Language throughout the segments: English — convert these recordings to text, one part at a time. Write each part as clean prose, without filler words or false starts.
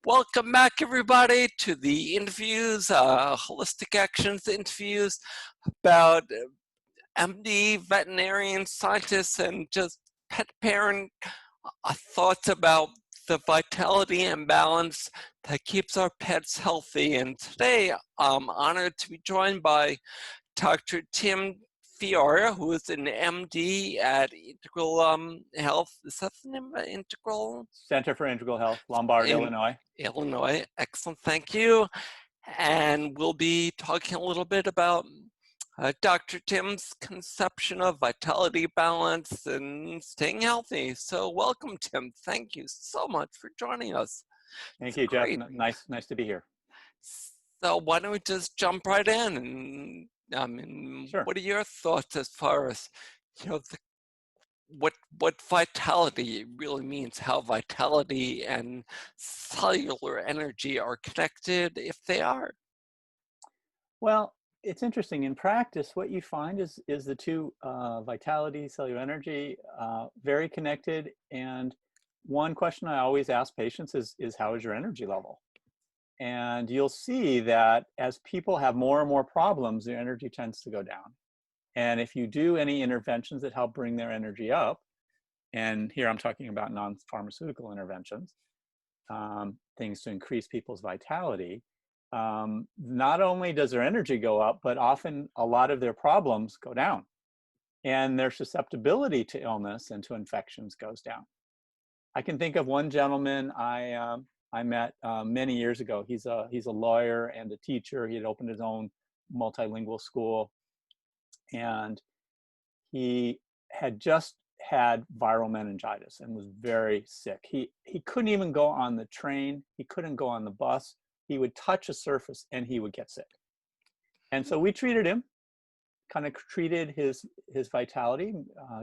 Welcome back, everybody, to the interviews, Holistic Actions interviews about MD, veterinarian scientists, and just pet parent thoughts about the vitality and balance that keeps our pets healthy. And today, I'm honored to be joined by Dr. Tim Fior, who is an MD at Integral Health. Is that the name of Integral? Center for Integral Health, Lombard, Illinois. Illinois, excellent, thank you. And we'll be talking a little bit about Dr. Tim's conception of vitality, balance, and staying healthy. So welcome, Tim. Thank you so much for joining us. Thank you, Jeff. Nice to be here. So why don't we just jump right in? And Sure. What are your thoughts as far as, you know, what vitality really means, how vitality and cellular energy are connected, if they are? Well, it's interesting. In practice, what you find is the two, vitality, cellular energy, very connected. And one question I always ask patients is how is your energy level? And you'll see that as people have more and more problems, their energy tends to go down. And if you do any interventions that help bring their energy up, and here I'm talking about non-pharmaceutical interventions, things to increase people's vitality, not only does their energy go up, but often a lot of their problems go down. And their susceptibility to illness and to infections goes down. I can think of one gentleman I met many years ago. He's a lawyer and a teacher. He had opened his own multilingual school. And he had just had viral meningitis and was very sick. He couldn't even go on the train. He couldn't go on the bus. He would touch a surface and he would get sick. And so we treated him, kind of treated his vitality,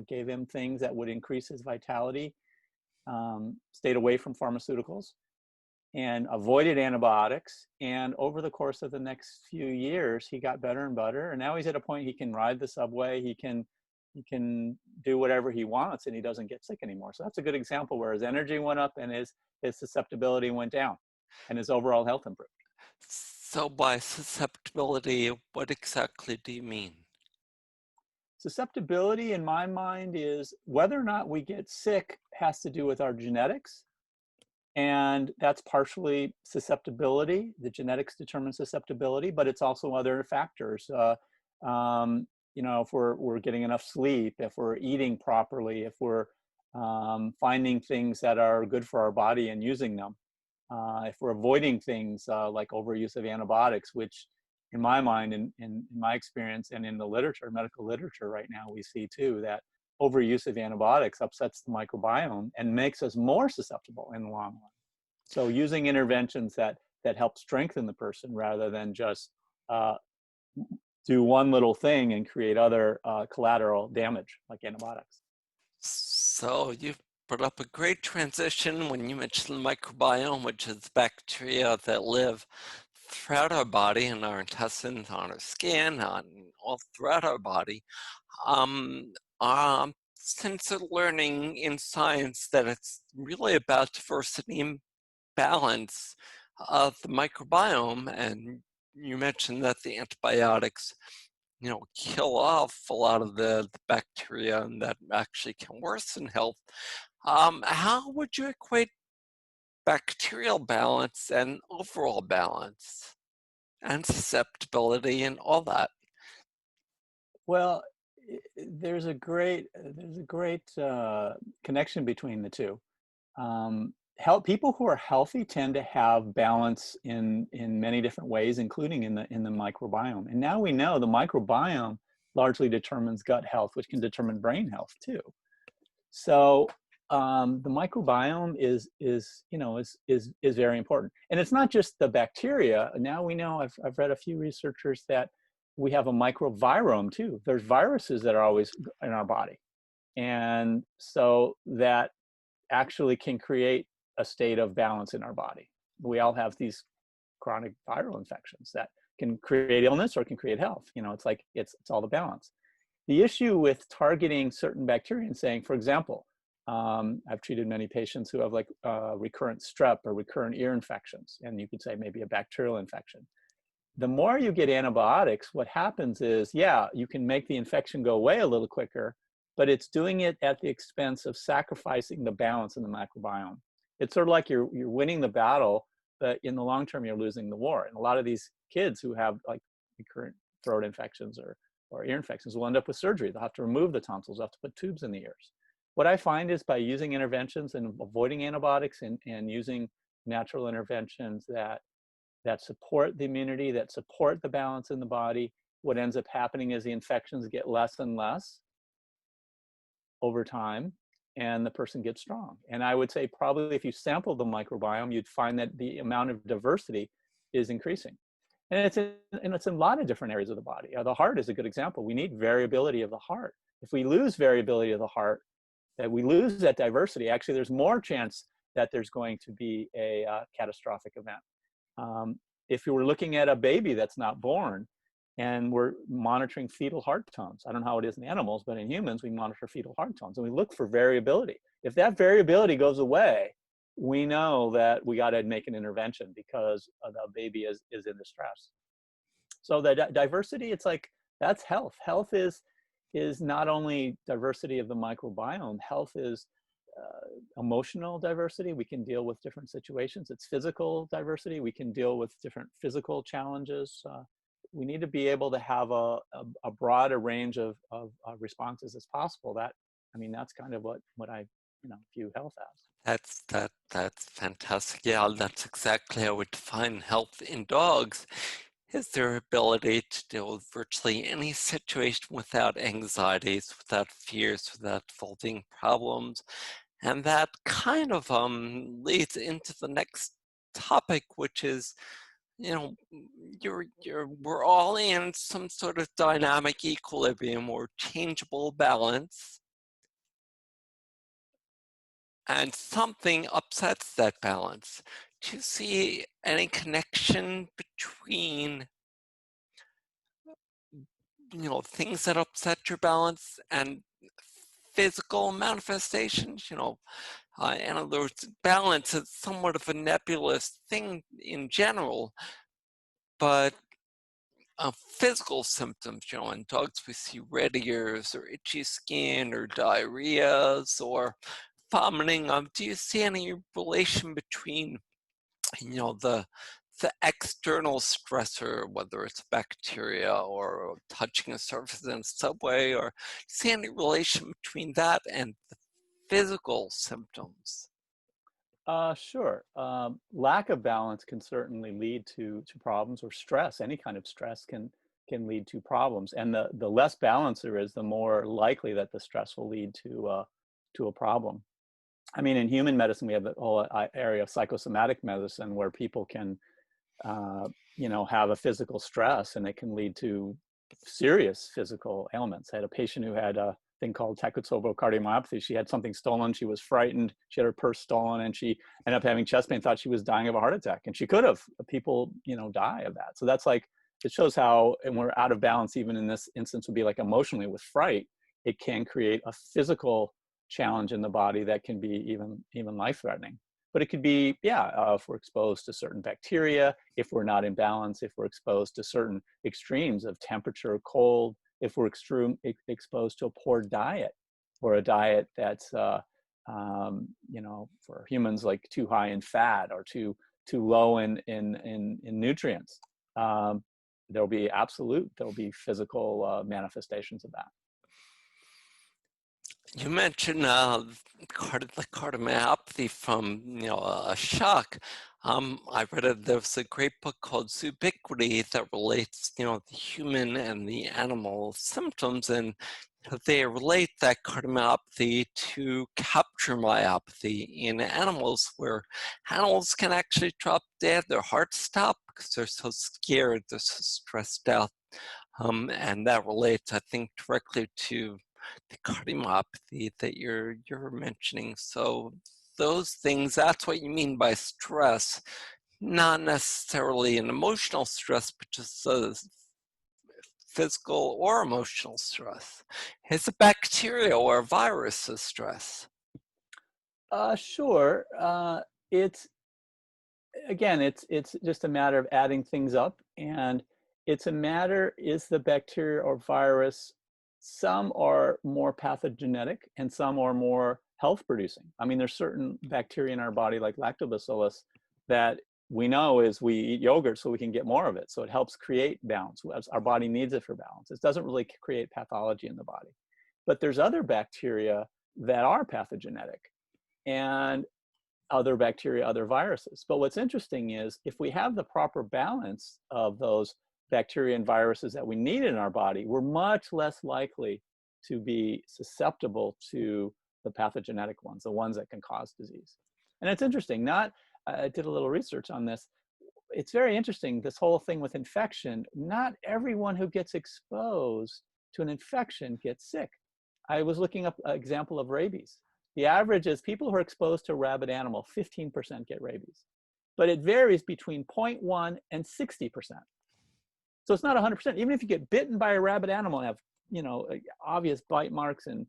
gave him things that would increase his vitality, stayed away from pharmaceuticals, and avoided antibiotics. And over the course of the next few years, he got better and better. And now he's at a point he can ride the subway, he can do whatever he wants, and he doesn't get sick anymore. So that's a good example where his energy went up and his susceptibility went down, and his overall health improved. So by susceptibility, what exactly do you mean? Susceptibility, in my mind, is whether or not we get sick has to do with our genetics. And that's partially susceptibility. The genetics determine susceptibility, but it's also other factors. You know, if we're getting enough sleep, if we're eating properly, if we're finding things that are good for our body and using them, if we're avoiding things like overuse of antibiotics, which in my mind, in my experience and in the literature, medical literature right now, we see too that overuse of antibiotics upsets the microbiome and makes us more susceptible in the long run. So using interventions that help strengthen the person rather than just do one little thing and create other collateral damage like antibiotics. So you've brought up a great transition when you mentioned the microbiome, which is bacteria that live throughout our body, in our intestines, on our skin, all throughout our body. Since we're learning in science that it's really about diversity and balance of the microbiome, and you mentioned that the antibiotics, you know, kill off a lot of the bacteria and that actually can worsen health. How would you equate bacterial balance and overall balance and susceptibility and all that? Well, there's a great connection between the two. People who are healthy tend to have balance in many different ways, including in the microbiome. And now we know the microbiome largely determines gut health, which can determine brain health too. So the microbiome is very important. And it's not just the bacteria. Now we know, I've read a few researchers that we have a microbiome too. There's viruses that are always in our body. And so that actually can create a state of balance in our body. We all have these chronic viral infections that can create illness or can create health. You know, it's like, it's all the balance. The issue with targeting certain bacteria and saying, for example, I've treated many patients who have like recurrent strep or recurrent ear infections, and you could say maybe a bacterial infection. The more you get antibiotics, what happens is, yeah, you can make the infection go away a little quicker, but it's doing it at the expense of sacrificing the balance in the microbiome. It's sort of like you're winning the battle, but in the long term, you're losing the war. And a lot of these kids who have like recurrent throat infections or ear infections will end up with surgery. They'll have to remove the tonsils, they'll have to put tubes in the ears. What I find is by using interventions and avoiding antibiotics and using natural interventions that support the immunity, that support the balance in the body, what ends up happening is the infections get less and less over time, and the person gets strong. And I would say probably if you sample the microbiome, you'd find that the amount of diversity is increasing. And it's in a lot of different areas of the body. The heart is a good example. We need variability of the heart. If we lose variability of the heart, that we lose that diversity, actually there's more chance that there's going to be a catastrophic event. If you were looking at a baby that's not born and we're monitoring fetal heart tones, I don't know how it is in animals, but in humans, we monitor fetal heart tones and we look for variability. If that variability goes away, we know that we got to make an intervention because the baby is in distress. So the diversity, it's like, that's health. Health is not only diversity of the microbiome, health is emotional diversity. We can deal with different situations. It's physical diversity. We can deal with different physical challenges. We need to be able to have a broader range of responses as possible. That's kind of what I view health as. That's fantastic. Yeah, that's exactly how we define health in dogs, is their ability to deal with virtually any situation without anxieties, without fears, without folding problems. And that kind of leads into the next topic, which is, we're all in some sort of dynamic equilibrium or changeable balance, and something upsets that balance. Do you see any connection between things that upset your balance and physical manifestations? In other words, balance is somewhat of a nebulous thing in general, but physical symptoms, in dogs we see red ears or itchy skin or diarrheas or vomiting. Do you see any relation between, the external stressor, whether it's bacteria or touching a surface in a subway, or see any relation between that and the physical symptoms? Sure. Lack of balance can certainly lead to problems, or stress. Any kind of stress can lead to problems. And the less balance there is, the more likely that the stress will lead to a problem. I mean, in human medicine, we have the whole area of psychosomatic medicine where people can, have a physical stress and it can lead to serious physical ailments. I had a patient who had a thing called Takotsubo cardiomyopathy. She had something stolen. She was frightened. She had her purse stolen and she ended up having chest pain, thought she was dying of a heart attack. And she could have. People, die of that. So that's like, it shows how, and we're out of balance, even in this instance, would be like emotionally with fright. It can create a physical challenge in the body that can be even life-threatening. But it could be, if we're exposed to certain bacteria, if we're not in balance, if we're exposed to certain extremes of temperature, cold, if we're exposed to a poor diet, or a diet that's, for humans, like too high in fat or too low in nutrients. There'll be physical manifestations of that. You mentioned the cardiomyopathy from a shock. I read there was a great book called Ubiquity that relates the human and the animal symptoms, and they relate that cardiomyopathy to capture myopathy in animals, where animals can actually drop dead, their hearts stop because they're so scared, they're so stressed out. And that relates, I think, directly to the cardiomyopathy that you're mentioning. So those things, that's what you mean by stress, not necessarily an emotional stress, but just a physical or emotional stress. It's a bacteria or a virus of stress. Sure. It's again, it's just a matter of adding things up, and it's a matter, is the bacteria or virus, some are more pathogenic and some are more health producing. I mean, there's certain bacteria in our body like lactobacillus that we know is we eat yogurt so we can get more of it. So it helps create balance. Our body needs it for balance. It doesn't really create pathology in the body. But there's other bacteria that are pathogenic, and other bacteria, other viruses. But what's interesting is if we have the proper balance of those bacteria and viruses that we need in our body, we're much less likely to be susceptible to the pathogenic ones, the ones that can cause disease. And it's interesting, I did a little research on this. It's very interesting, this whole thing with infection. Not everyone who gets exposed to an infection gets sick. I was looking up an example of rabies. The average is people who are exposed to a rabid animal, 15% get rabies. But it varies between 0.1 and 60%. So it's not 100%. Even if you get bitten by a rabid animal and have, obvious bite marks, and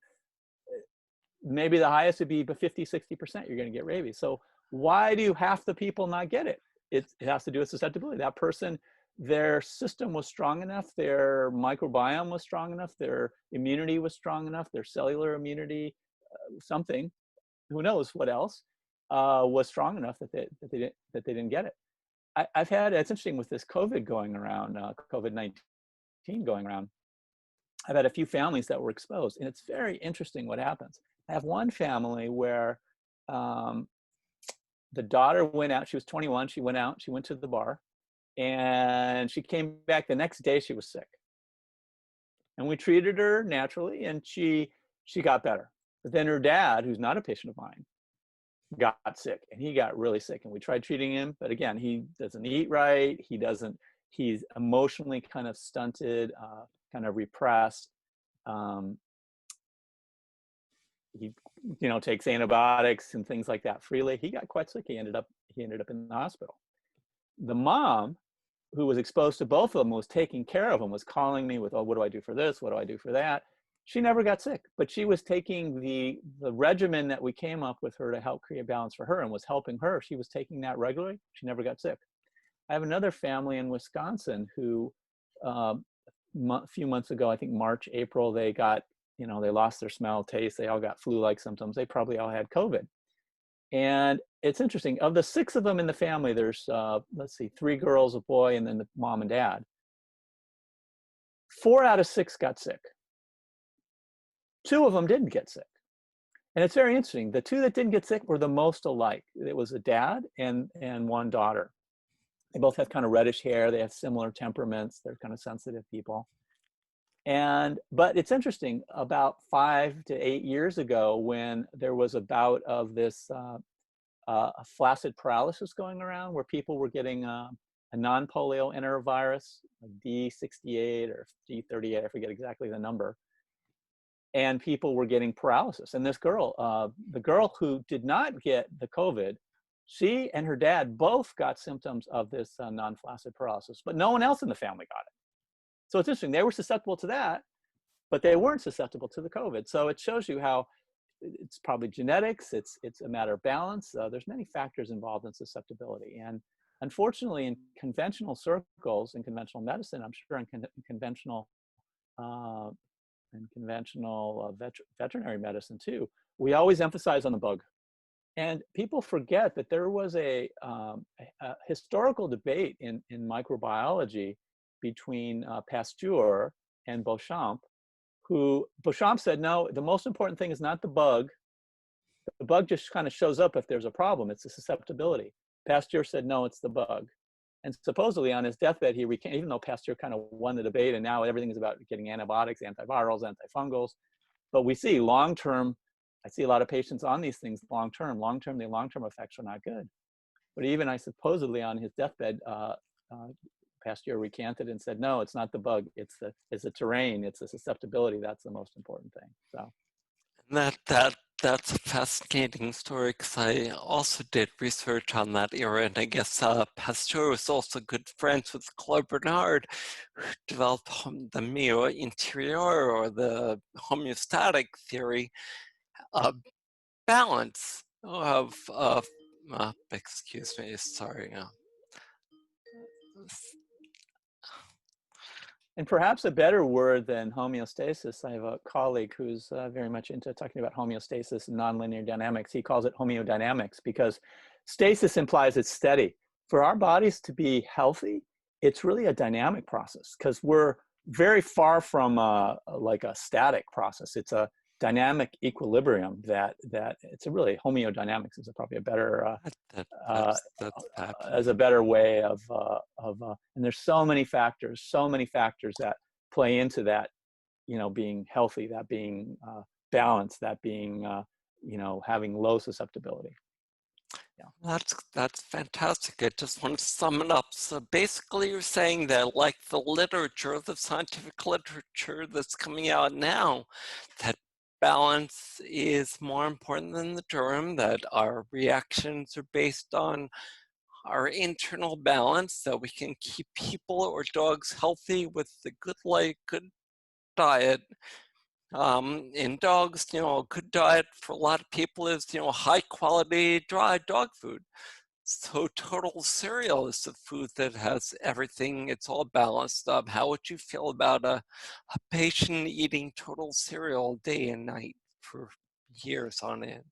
maybe the highest would be 50, 60%, you're going to get rabies. So why do half the people not get it? It has to do with susceptibility. That person, their system was strong enough, their microbiome was strong enough, their immunity was strong enough, their cellular immunity, something, who knows what else, was strong enough that they didn't get it. I've had, it's interesting with this COVID going around, COVID-19 going around, I've had a few families that were exposed, and it's very interesting what happens. I have one family where the daughter went out, she was 21, she went out, she went to the bar, and she came back the next day, she was sick. And we treated her naturally, and she got better. But then her dad, who's not a patient of mine, got sick, and he got really sick. And we tried treating him, but again, he doesn't eat right. He's emotionally kind of stunted, kind of repressed. He, takes antibiotics and things like that freely. He got quite sick. He ended up in the hospital. The mom, who was exposed to both of them, was taking care of him, was calling me with, oh, what do I do for this? What do I do for that? She never got sick, but she was taking the regimen that we came up with her to help create balance for her and was helping her. She was taking that regularly. She never got sick. I have another family in Wisconsin who a few months ago, I think March, April, they got, they lost their smell, taste. They all got flu-like symptoms. They probably all had COVID. And it's interesting, of the 6 of them in the family, there's, let's see, 3 girls, a boy, and then the mom and dad. 4 out of 6 got sick. 2 of them didn't get sick. And it's very interesting. The 2 that didn't get sick were the most alike. It was a dad and one daughter. They both have kind of reddish hair. They have similar temperaments. They're kind of sensitive people. But it's interesting, about 5 to 8 years ago, when there was a bout of this flaccid paralysis going around, where people were getting a non-polio enterovirus, like D68 or D38, I forget exactly the number, and people were getting paralysis. And this girl, the girl who did not get the COVID, she and her dad both got symptoms of this non-flaccid paralysis, but no one else in the family got it. So it's interesting, they were susceptible to that, but they weren't susceptible to the COVID. So it shows you how it's probably genetics, it's a matter of balance. There's many factors involved in susceptibility. And unfortunately, in conventional circles, in conventional medicine, I'm sure in conventional veterinary medicine too, we always emphasize on the bug. And people forget that there was a historical debate in microbiology between Pasteur and Beauchamp, who Beauchamp said, no, the most important thing is not the bug. The bug just kind of shows up if there's a problem. It's a susceptibility. Pasteur said, no, it's the bug. And supposedly on his deathbed, he recanted, even though Pasteur kind of won the debate, and now everything is about getting antibiotics, antivirals, antifungals. But we see long-term, I see a lot of patients on these things long-term. Long-term, the long-term effects are not good. But even I supposedly on his deathbed, Pasteur recanted and said, no, it's not the bug, it's the terrain, it's the susceptibility, that's the most important thing. So that's a fascinating story, because I also did research on that era, and I guess Pasteur was also good friends with Claude Bernard, who developed the milieu interior, or the homeostatic theory of balance. excuse me, sorry. And perhaps a better word than homeostasis. I have a colleague who's very much into talking about homeostasis and nonlinear dynamics. He calls it homeodynamics because stasis implies it's steady. For our bodies to be healthy, it's really a dynamic process because we're very far from like a static process. It's a dynamic equilibrium that it's a really homeodynamics is probably a better That's fabulous. as a better way of and there's so many factors that play into that, you know, being healthy, that being balanced, that being you know, having low susceptibility. Yeah, That's fantastic. I just want to sum it up. So basically you're saying that like the literature, the scientific literature that's coming out now, that balance is more important than the term, that our reactions are based on our internal balance, that we can keep people or dogs healthy with the good light, good diet. In dogs, you know, a good diet for a lot of people is, you know, high quality dry dog food. So total cereal is the food that has everything. It's all balanced up. How would you feel about a patient eating total cereal day and night for years on end?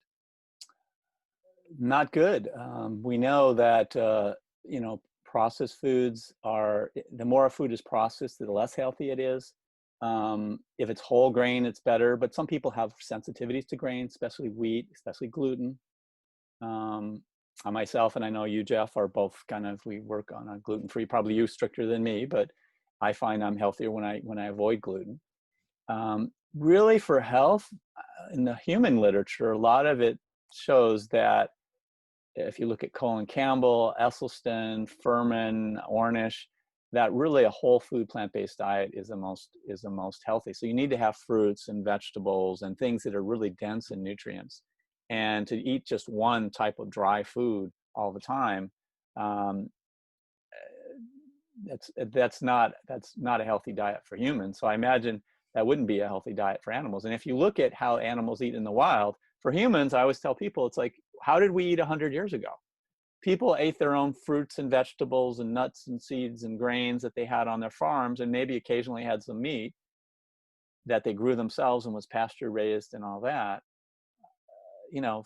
not good. We know that you know, processed foods are, the more a food is processed, the less healthy it is. If it's whole grain, it's better, but some people have sensitivities to grain, especially wheat, especially gluten. Um, I myself, and I know you, Jeff, are both kind of, we work on a gluten-free, probably you stricter than me, but I find I'm healthier when I avoid gluten. Really for health, in the human literature, a lot of it shows that if you look at Colin Campbell, Esselstyn, Furman, Ornish, that really a whole food plant-based diet is the most healthy. So you need to have fruits and vegetables and things that are really dense in nutrients. And to eat just one type of dry food all the time, um, that's not a healthy diet for humans. So I imagine that wouldn't be a healthy diet for animals. And if you look at how animals eat in the wild, for humans, I always tell people, it's like, how did we eat 100 years ago? People ate their own fruits and vegetables and nuts and seeds and grains that they had on their farms, and maybe occasionally had some meat that they grew themselves and was pasture raised and all that. You know,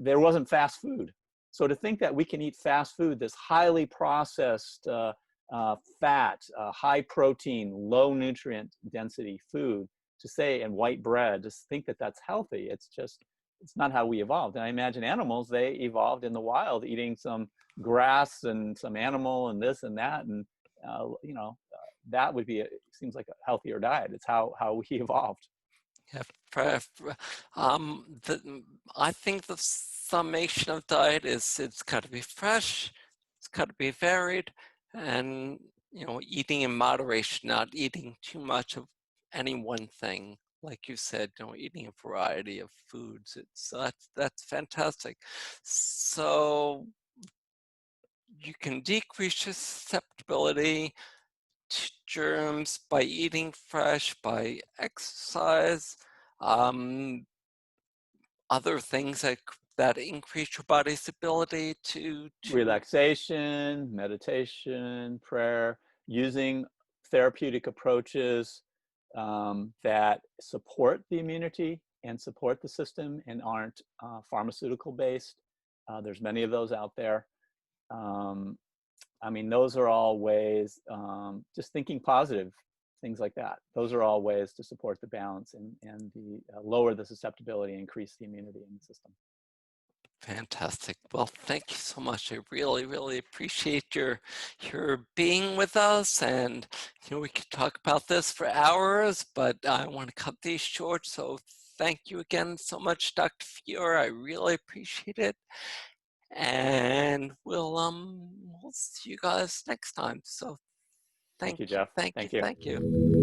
there wasn't fast food. So to think that we can eat fast food, this highly processed fat, high protein, low nutrient density food, to say, and white bread, just think that that's healthy, it's not how we evolved. And I imagine animals, they evolved in the wild eating some grass and some animal and this and that, and you know, that would be seems like a healthier diet. It's how we evolved. Yeah, I think the summation of diet is it's got to be fresh, it's got to be varied, and you know, eating in moderation, not eating too much of any one thing. Like you said, you know, eating a variety of foods. It's that's fantastic. So you can decrease your susceptibility to germs by eating fresh, by exercise. Um, Other things that increase your body's ability to Relaxation, meditation, prayer, using therapeutic approaches that support the immunity and support the system and aren't pharmaceutical based. There's many of those out there. Um, I mean, those are all ways, just thinking positive, things like that. Those are all ways to support the balance and the lower the susceptibility, increase the immunity in the system. fantastic. Well, thank you so much. I really, really appreciate your being with us. And you know, we could talk about this for hours, but I want to cut these short. So thank you again so much, Dr. Fior. I really appreciate it. And we'll see you guys next time. So Thank thank you, you, Jeff. thank you, Thank you. thank you.